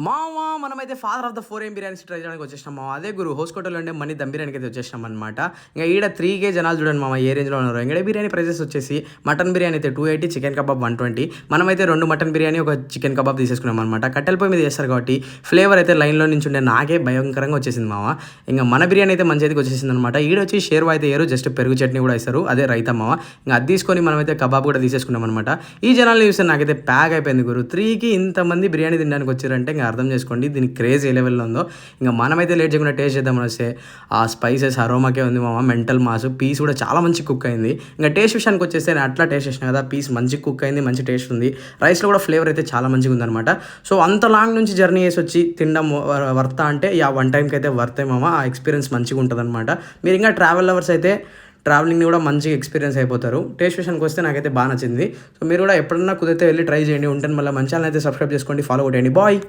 మావా మనమైతే father of the 4 AM biryanis try చేయడానికి వచ్చేసినాం మావా. అదే గురు హోస్కోటలో ఉండే మనీ దమ్ బిర్యానీకి అయితే వచ్చేసినాం అనమాట. ఇంకా ఈడ 3K జనాలు చూడండి మామ ఏ రేంజ్లో ఉన్నారు. ఇంకా బిర్యానీ ప్రైసెస్ వచ్చేసి మటన్ బిర్యానీ అయితే 280, చికెన్ కబాబ్ 120. మనమైతే 2 మటన్ బిర్యానీ ఒక చికెన్ కబాబ్ తీసేసుకున్నాం అనమాట. కట్టెల పొయ్యి మీద చేస్తారు కాబట్టి ఫ్లేవర్ అయితే లైన్లో నుంచి ఉండే నాకే భయంకరంగా వచ్చేసింది మామ. ఇంకా మన బిర్యానీ అయితే మంచి అయితే వచ్చేసింది అనమాట. ఈడ వచ్చి షేర్వా అయితే ఏరు జస్ట్ పెరుగు చట్నీ కూడా ఇస్తారు, అదే రైతా మామ. ఇంకా అది తీసుకొని మనమైతే కబాబ్ కూడా తీసేసుకున్నాం అనమాట. ఈ జనాలు చూస్తే నాకైతే ప్యాక్ అయిపోయింది గురు. 3కి ఇంతమంది బిర్యానీ తినడానికి వచ్చారంటే ఇంకా అర్థం చేసుకోండి దీనికి క్రేజ్ ఏ లెవెల్లో ఉందో. ఇంకా మనమైతే లేట్ చేయకుండా టేస్ట్ చేద్దామని వస్తే ఆ స్పైసెస్ అరోమాకే ఉంది మామ. మెంటల్ మాస్ పీస్ కూడా చాలా మంచి కుక్ అయింది. ఇంకా టేస్ట్ విషయానికి వచ్చేస్తే నేను అట్లా టేస్ట్ చేసిన కదా, పీస్ మంచి కుక్ అయింది, మంచి టేస్ట్ ఉంది. రైస్లో కూడా ఫ్లేవర్ అయితే చాలా మంచిగా ఉందన్నమాట. సో అంత లాంగ్ నుంచి జర్నీ చేసి వచ్చి తినడం వర్తా అంటే వన్ టైంకి అయితే వర్తే మామ. ఆ ఎక్స్పీరియన్స్ మంచిగా ఉంటుంది అనమాట. మీరు ఇంకా ట్రావెల్ లవర్స్ అయితే ట్రావెలింగ్ని కూడా మంచిగా ఎక్స్పీరియన్స్ అయిపోతారు. టేస్ట్ విషయానికి వస్తే నాకైతే బాగా నచ్చింది. సో మీరు కూడా ఎప్పుడన్నా కుదిరితే వెళ్ళి ట్రై చేయండి. ఉంటాను మళ్ళీ మంచి ఛానల్ అయితే సబ్స్క్రైబ్ చేసుకోండి, ఫాలో కొట్టండి. బాయ్.